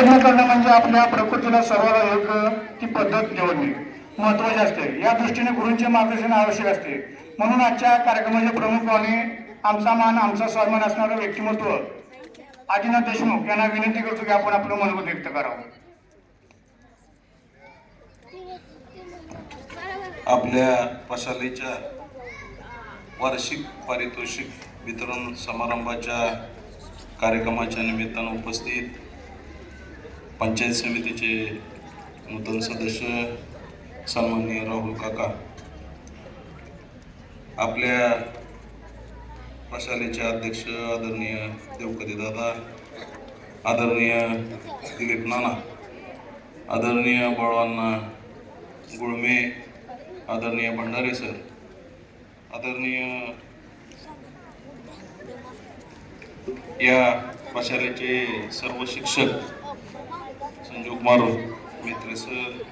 प्रयत्न करणं म्हणजे आपल्या प्रकृतीला सर्वाला योग्य ती पद्धत निवडणे महत्त्वाचे असते। या दृष्टीने गुरूंचे मार्गदर्शन आवश्यक असते। म्हणून आजच्या कार्यक्रमाचे प्रमुख पाहुणे आमचा मान आमचा सन्मान असणारं व्यक्तिमत्व आदिनाथ देशमुख यांना विनंती करतो की आपण आपलं मनोगत व्यक्त करावं। आपल्या प्रशालेच्या वार्षिक पारितोषिक वितरण समारंभाच्या कार्यक्रमाच्या निमित्तानं उपस्थित पंचायत समितीचे नूतन सदस्य सन्माननीय राहुल काका, आपल्या प्रशालेचे अध्यक्ष आदरणीय देवकरी दादा, आदरणीय दिलीप नाना, आदरणीय बळवण्णा गुळमे, आदरणीय भंडारे सर, आदरणीय या प्रशालेचे सर्व शिक्षक, संजू कुमार मित्र सर,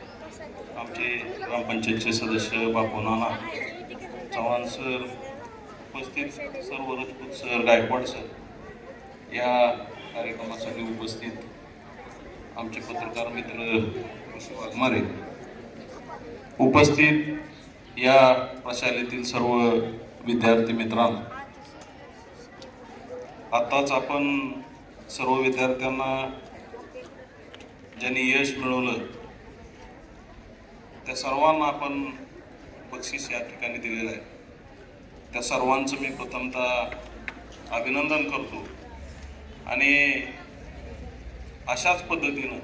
आमचे ग्रामपंचायतचे सदस्य बापू नाना, चव्हाण सर, उपस्थित सर्व राजपूत सर, गायकवाड सर, या कार्यक्रमासाठी उपस्थित आमचे पत्रकार मित्र वाघमारे, उपस्थित या प्रशालेतील सर्व विद्यार्थी मित्रांनो, आताच आपण सर्व विद्यार्थ्यांना ज्यांनी यश मिळवलं त्या सर्वांना आपण बक्षीस या ठिकाणी दिलेलं आहे। त्या सर्वांचं मी प्रथमतः अभिनंदन करतो आणि अशाच पद्धतीनं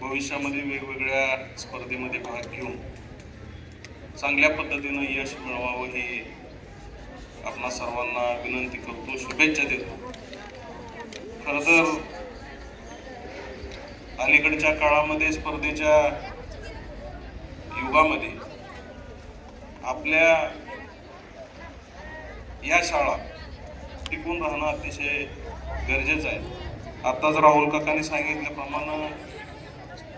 भविष्यामध्ये वेगवेगळ्या स्पर्धेमध्ये भाग घेऊन चांगल्या पद्धतीनं यश मिळवावं ही आपणा सर्वांना विनंती करतो, शुभेच्छा देतो। खरं तर अलीकडच्या काळामध्ये स्पर्धेच्या युगामध्ये आपल्या या शाळा टिकून राहणं अतिशय गरजेचं आहे। आताच राहुल काकांनी सांगितल्याप्रमाणे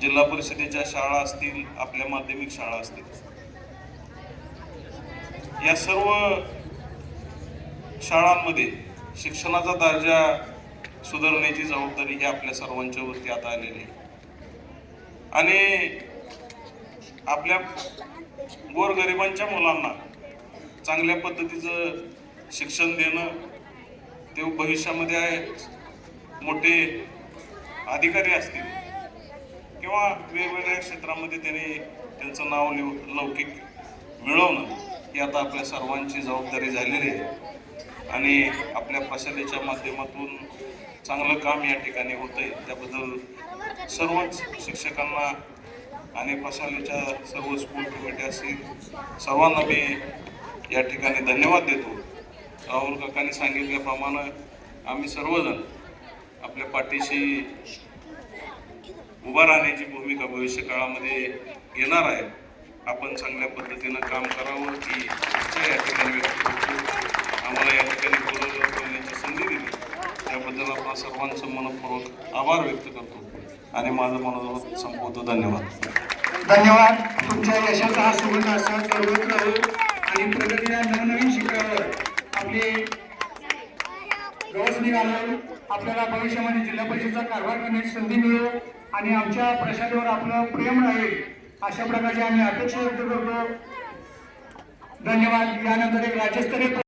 जिल्हा परिषदेच्या शाळा असतील, आपल्या माध्यमिक शाळा असतील, या सर्व शाळांमध्ये शिक्षणाचा दर्जा सुधारण्याची जबाबदारी ही आपल्या सर्वांच्या वरती आता आलेली आहे आणि आपल्या गोरगरिबांच्या मुलांना चांगल्या पद्धतीचं शिक्षण देणं, ते भविष्यामध्ये मोठे अधिकारी असतील किंवा वेगवेगळ्या क्षेत्रामध्ये त्यांचं नाव लौकिक मिळवणं ही आता आपल्या सर्वांची जबाबदारी झालेली आहे आणि आपल्या प्रशालेच्या माध्यमातून चांगलं काम या ठिकाणी होतंय। त्याबद्दल सर्वच शिक्षकांना आणि प्रशालेच्या सर्व स्कूल कमिटी असतील सर्वांना मी या ठिकाणी धन्यवाद देतो। राहुल काकांनी सांगितल्याप्रमाणे आम्ही सर्वजण आपल्या पाठीशी उभा राहण्याची भूमिका भविष्य काळामध्ये घेणार आहे। आपण चांगल्या पद्धतीनं काम करावं ही इच्छा या ठिकाणी व्यक्त करतो। आम्हाला या ठिकाणी बोलण्याची संधी दिली त्याबद्दल आपण सर्वांचं मनपूर्वक आभार व्यक्त करतो आणि माझं मनोगत संपवतो। धन्यवाद। धन्यवाद। तुमच्या यशाचा हा सुगंध असा दररोज राहू आणि प्रगतीला नवनवीन शिखरावर आपली गवसणी घालून आपल्याला भविष्यामध्ये जिल्हा परिषदेचा कारभार करण्याची संधी मिळो आणि आमच्या प्रशालेवर आपलं प्रेम राहील अशा प्रकारची आम्ही अपेक्षा व्यक्त करतो। धन्यवाद। यानंतर एक राज्यस्तरीय